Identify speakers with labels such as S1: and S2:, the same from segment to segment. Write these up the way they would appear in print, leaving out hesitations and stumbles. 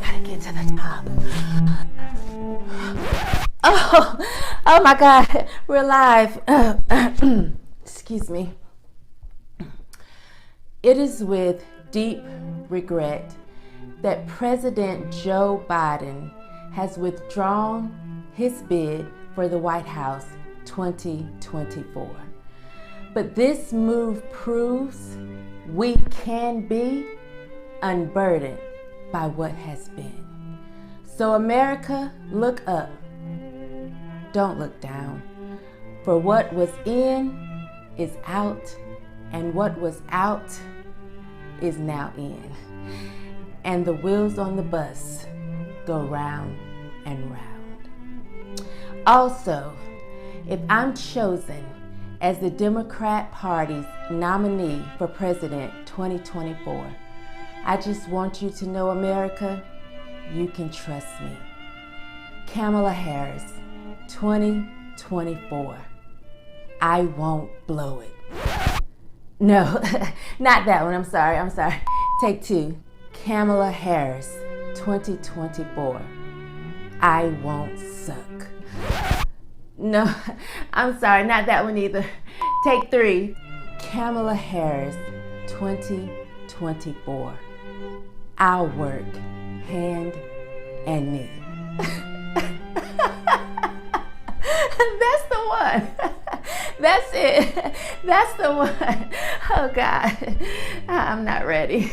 S1: Gotta get to the top. Oh my God, we're live. Excuse me. It is with deep regret that President Joe Biden has withdrawn his bid for the White House 2024. But this move proves we can be unburdened by what has been. So America, look up. Don't look down. For what was in is out, and what was out is now in. And the wheels on the bus go round and round. Also, if I'm chosen as the Democrat Party's nominee for President 2024, I just want you to know, America, you can trust me. Kamala Harris, 2024. I won't blow it. No, not that one. I'm sorry. Take two. Kamala Harris, 2024. I won't suck. No, I'm sorry, not that one either. Take three. Kamala Harris, 2024. I'll work hand and knee. That's the one. That's it. That's the one. Oh God, I'm not ready.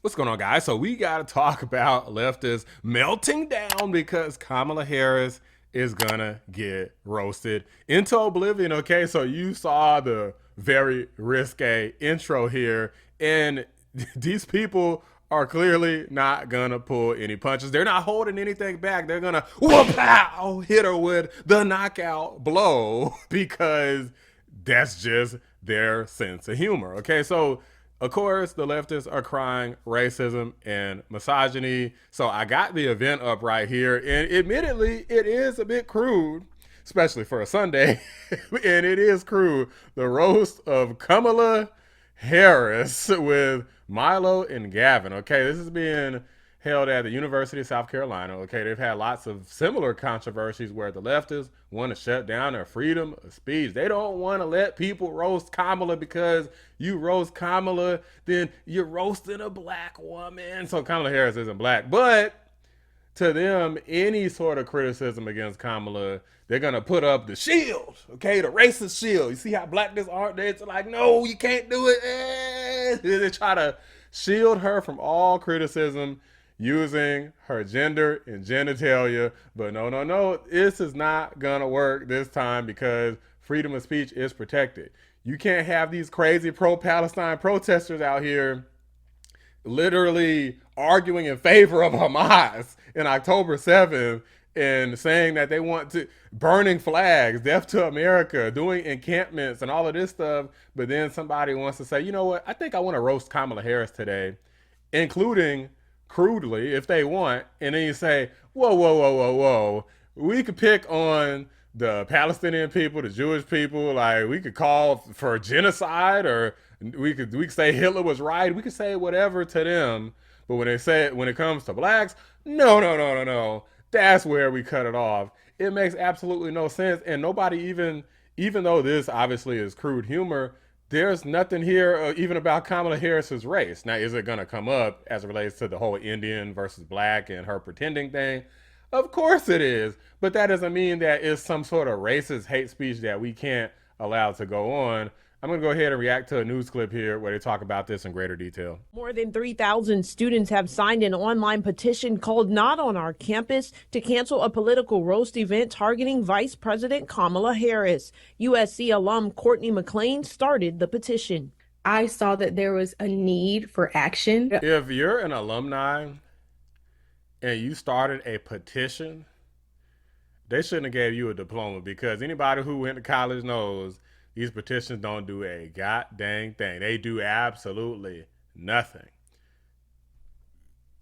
S2: What's going on, guys? So we got to talk about leftists melting down because Kamala Harris is gonna get roasted into oblivion. Okay, so you saw the very risque intro here, and these people are clearly not gonna pull any punches. They're not holding anything back. They're gonna whoop-pow, hit her with the knockout blow because that's just their sense of humor. Okay, so of course the leftists are crying racism and misogyny. So I got the event up right here, and admittedly it is a bit crude, especially for a Sunday. And it is crude. The roast of Kamala Harris with Milo and Gavin. Okay, this is being held at the University of South Carolina. Okay, they've had lots of similar controversies where the leftists want to shut down their freedom of speech. They don't want to let people roast Kamala because you roast Kamala, then you're roasting a black woman. So Kamala Harris isn't black, but to them, any sort of criticism against Kamala, they're going to put up the shield, okay, the racist shield. You see how black this aren't they? It's like, no, you can't do it. They try to shield her from all criticism using her gender and genitalia. But no, this is not going to work this time because freedom of speech is protected. You can't have these crazy pro-Palestine protesters out here literally arguing in favor of Hamas in October 7th and saying that they want to burning flags, death to America, doing encampments and all of this stuff. But then somebody wants to say, you know what? I think I want to roast Kamala Harris today, including crudely if they want. And then you say, whoa. We could pick on the Palestinian people, the Jewish people. Like we could call for genocide, or we could say Hitler was right. We could say whatever to them. But when it comes to blacks, no. That's where we cut it off. It makes absolutely no sense. And nobody even though this obviously is crude humor, there's nothing here even about Kamala Harris's race. Now, is it going to come up as it relates to the whole Indian versus black and her pretending thing? Of course it is. But that doesn't mean that it's some sort of racist hate speech that we can't allow to go on. I'm going to go ahead and react to a news clip here where they talk about this in greater detail.
S3: More than 3,000 students have signed an online petition called Not on Our Campus to cancel a political roast event targeting Vice President Kamala Harris. USC alum Courtney McLean started the petition.
S4: I saw that there was a need for action.
S2: If you're an alumni and you started a petition, they shouldn't have gave you a diploma, because anybody who went to college knows these petitions don't do a god dang thing. They do absolutely nothing.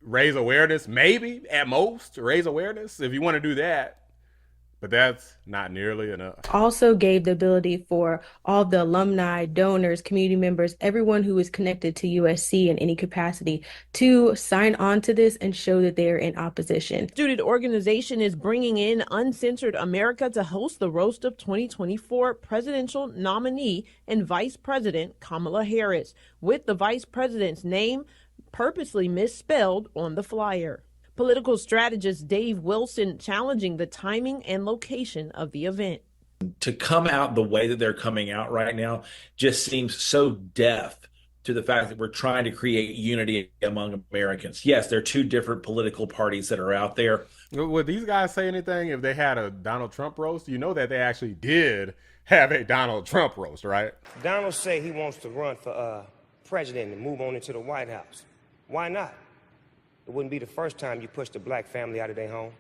S2: Raise awareness, maybe, at most, raise awareness. If you want to do that, but that's not nearly enough.
S4: Also gave the ability for all the alumni, donors, community members, everyone who is connected to USC in any capacity to sign on to this and show that they're in opposition.
S3: Student organization is bringing in Uncensored America to host the roast of 2024 presidential nominee and Vice President Kamala Harris, with the vice president's name purposely misspelled on the flyer. Political strategist Dave Wilson challenging the timing and location of the event.
S5: To come out the way that they're coming out right now just seems so deaf to the fact that we're trying to create unity among Americans. Yes, there are two different political parties that are out there.
S2: Would these guys say anything if they had a Donald Trump roast? You know that they actually did have a Donald Trump roast, right?
S6: Donald say he wants to run for president and move on into the White House. Why not? It wouldn't be the first time you pushed a black family out of their home.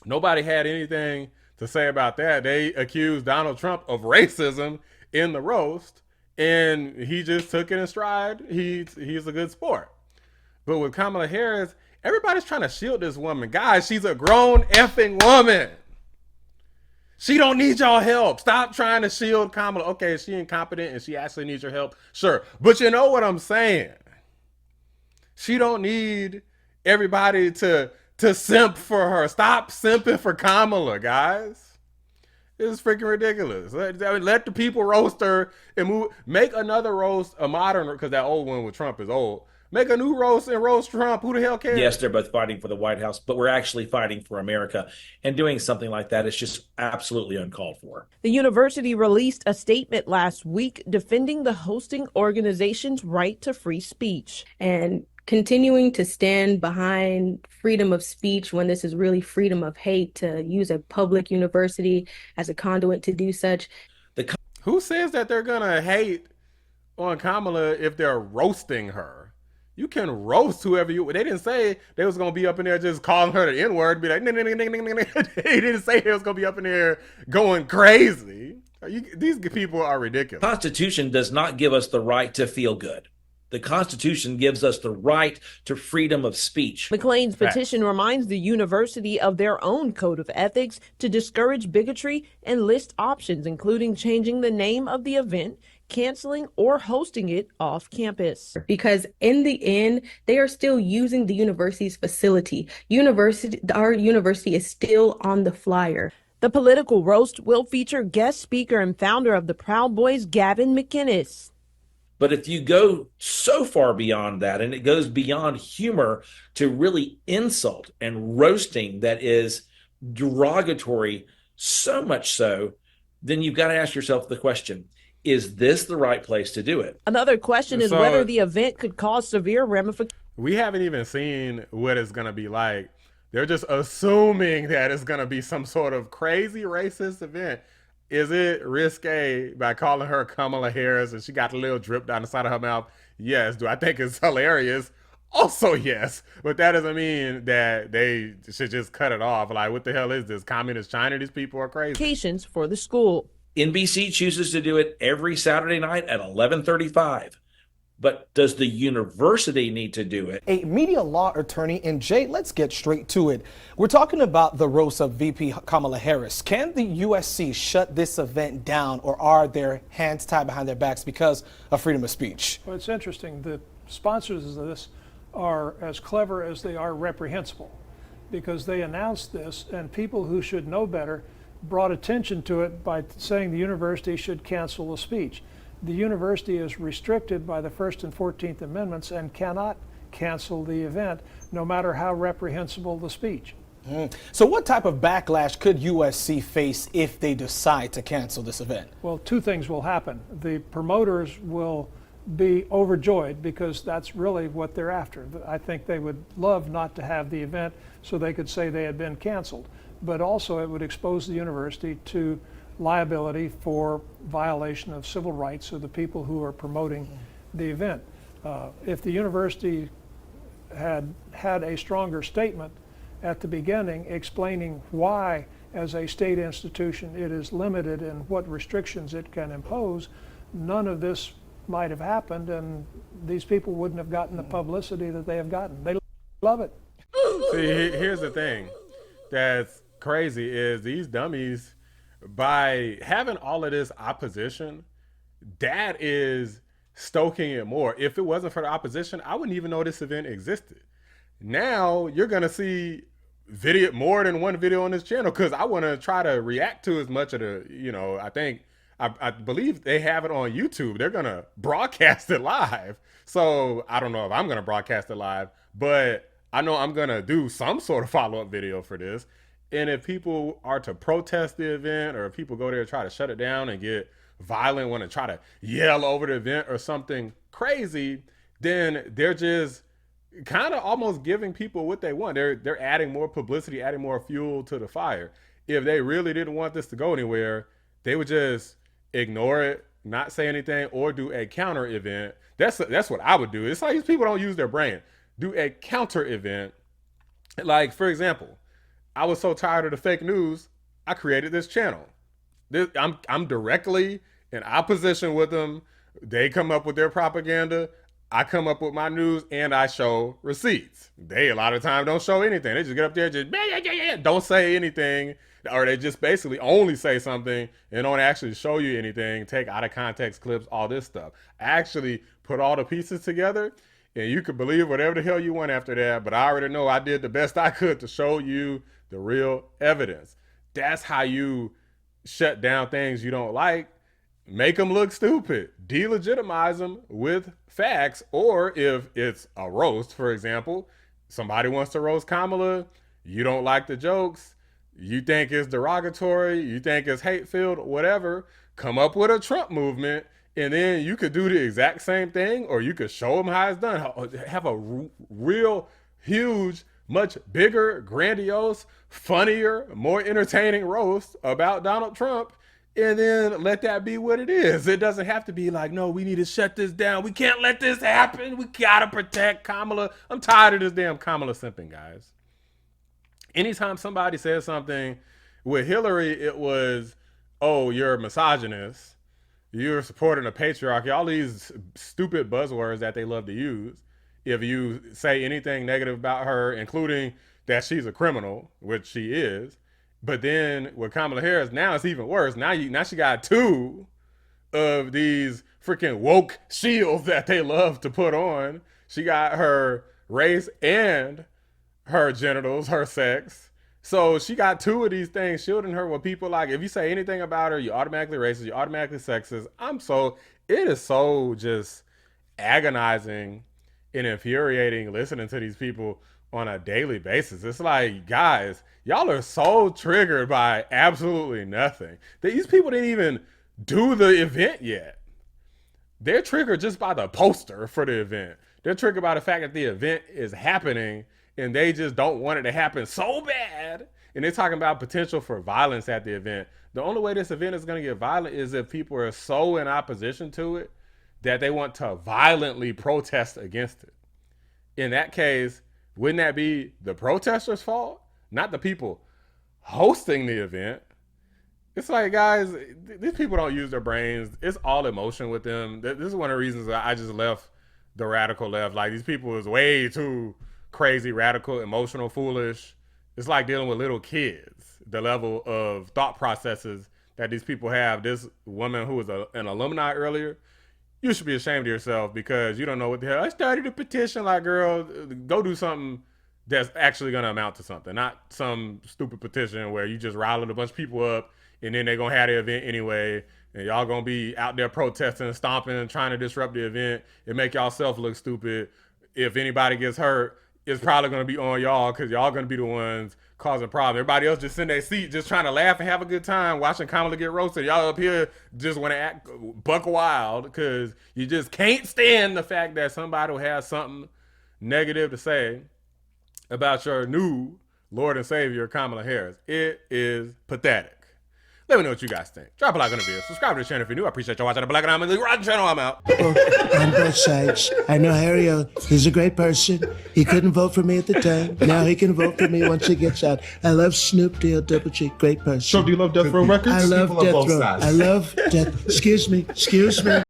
S2: Nobody had anything to say about that. They accused Donald Trump of racism in the roast, and he just took it in stride. He's a good sport. But with Kamala Harris, everybody's trying to shield this woman. Guys, she's a grown effing woman. She don't need y'all help. Stop trying to shield Kamala. Okay, is she incompetent and she actually needs your help? Sure. But you know what I'm saying. She don't need everybody to simp for her. Stop simping for Kamala, guys. This is freaking ridiculous. Let the people roast her and move. Make another roast, a modern, because that old one with Trump is old. Make a new roast and roast Trump. Who the hell cares?
S5: Yes, they're both fighting for the White House, but we're actually fighting for America. And doing something like that is just absolutely uncalled for.
S3: The university released a statement last week defending the hosting organization's right to free speech.
S4: And continuing to stand behind freedom of speech when this is really freedom of hate, to use a public university as a conduit to do such.
S2: Who says that they're going to hate on Kamala if they're roasting her? You can roast whoever you. They didn't say they was gonna be up in there just calling her the N-word, be like, they didn't say they was gonna be up in there going crazy. These people are ridiculous.
S5: The Constitution does not give us the right to feel good. The Constitution gives us the right to freedom of speech.
S3: McLean's petition reminds the university of their own code of ethics to discourage bigotry and list options, including changing the name of the event, canceling or hosting it off campus.
S4: Because in the end, they are still using the university's facility. Our university is still on the flyer.
S3: The political roast will feature guest speaker and founder of the Proud Boys, Gavin McInnes.
S5: But if you go so far beyond that, and it goes beyond humor to really insult and roasting that is derogatory, so much so, then you've got to ask yourself the question, is this the right place to do it?
S3: Another question is whether the event could cause severe ramifications.
S2: We haven't even seen what it's going to be like. They're just assuming that it's going to be some sort of crazy racist event. Is it risque by calling her Kamala Harris and she got a little drip down the side of her mouth? Yes. Do I think it's hilarious? Also, yes. But that doesn't mean that they should just cut it off. Like, what the hell is this? Communist China? These people are crazy.
S3: For the school.
S5: NBC chooses to do it every Saturday night at 11:35. But does the university need to do it?
S7: A media law attorney. And Jay, let's get straight to it. We're talking about the roast of VP Kamala Harris. Can the USC shut this event down, or are their hands tied behind their backs because of freedom of speech?
S8: Well, it's interesting. The sponsors of this are as clever as they are reprehensible, because they announced this and people who should know better brought attention to it by saying the university should cancel the speech. The university is restricted by the First and 14th Amendments and cannot cancel the event, no matter how reprehensible the speech.
S7: So what type of backlash could USC face if they decide to cancel this event?
S8: Well, two things will happen. The promoters will be overjoyed because that's really what they're after. I think they would love not to have the event so they could say they had been canceled. But also it would expose the university to liability for violation of civil rights of the people who are promoting the event. If the university had a stronger statement at the beginning explaining why, as a state institution, it is limited in what restrictions it can impose, none of this might have happened, and these people wouldn't have gotten the publicity that they have gotten. They love it.
S2: here's the thing that's crazy is these dummies, by having all of this opposition, that is stoking it more. If it wasn't for the opposition, I wouldn't even know this event existed. Now you're gonna see more than one video on this channel because I want to try to react to as much of the, I believe they have it on YouTube. They're gonna broadcast it live. So I don't know if I'm gonna broadcast it live, but I know I'm gonna do some sort of follow-up video for this. And if people are to protest the event, or if people go there to try to shut it down and get violent, want to try to yell over the event or something crazy, then they're just kind of almost giving people what they want. They're adding more publicity, adding more fuel to the fire. If they really didn't want this to go anywhere, they would just ignore it, not say anything, or do a counter event. That's what I would do. It's like these people don't use their brain. Do a counter event. Like, for example, I was so tired of the fake news, I created this channel. I'm directly in opposition with them. They come up with their propaganda. I come up with my news, and I show receipts. They a lot of times don't show anything. They just get up there, just don't say anything, or they just basically only say something and don't actually show you anything, take out of context clips, all this stuff. I actually put all the pieces together, and you could believe whatever the hell you want after that, but I already know I did the best I could to show you the real evidence. That's how you shut down things you don't like. Make them look stupid. Delegitimize them with facts. Or if it's a roast, for example, somebody wants to roast Kamala, you don't like the jokes, you think it's derogatory, you think it's hate-filled, whatever, come up with a Trump movement, and then you could do the exact same thing, or you could show them how it's done. Have a real, huge, much bigger, grandiose, funnier, more entertaining roast about Donald Trump, and then let that be what it is. It doesn't have to be like, no, we need to shut this down. We can't let this happen. We gotta protect Kamala. I'm tired of this damn Kamala simping, guys. Anytime somebody says something, with Hillary, it was, oh, you're a misogynist. You're supporting a patriarchy. All these stupid buzzwords that they love to use. If you say anything negative about her, including that she's a criminal, which she is. But then with Kamala Harris, now it's even worse. Now she got two of these freaking woke shields that they love to put on. She got her race and her genitals, her sex. So she got two of these things shielding her with people like, if you say anything about her, you automatically racist, you automatically sexist. It is so just agonizing and infuriating listening to these people on a daily basis. It's like, guys, y'all are so triggered by absolutely nothing. These people didn't even do the event yet. They're triggered just by the poster for the event. They're triggered by the fact that the event is happening and they just don't want it to happen so bad. And they're talking about potential for violence at the event. The only way this event is going to get violent is if people are so in opposition to it that they want to violently protest against it. In that case, wouldn't that be the protesters' fault? Not the people hosting the event. It's like, guys, these people don't use their brains. It's all emotion with them. This is one of the reasons I just left the radical left. Like, these people is way too crazy, radical, emotional, foolish. It's like dealing with little kids. The level of thought processes that these people have. This woman who was an alumni earlier, you should be ashamed of yourself because you don't know what the hell. I started a petition. Like, girl, go do something that's actually going to amount to something. Not some stupid petition where you just riling a bunch of people up and then they're going to have the event anyway. And y'all going to be out there protesting and stomping and trying to disrupt the event and make y'all self look stupid. If anybody gets hurt, it's probably going to be on y'all because y'all going to be the ones causing problems. Everybody else just in their seat, just trying to laugh and have a good time watching Kamala get roasted. Y'all up here just want to act buck wild because you just can't stand the fact that somebody will have something negative to say about your new Lord and Savior, Kamala Harris. It is pathetic. Let me know what you guys think. Drop a like on the video. Subscribe to the channel if you're new. I appreciate y'all watching the Black and I'm in the Rotten channel. I'm out.
S9: On both sides. I know Harry, he's a great person. He couldn't vote for me at the time. Now he can vote for me once he gets out. I love Snoop Deal, Double G, great person.
S10: So do you love Death Row Records?
S9: I love Death Row. I love Death. Excuse me.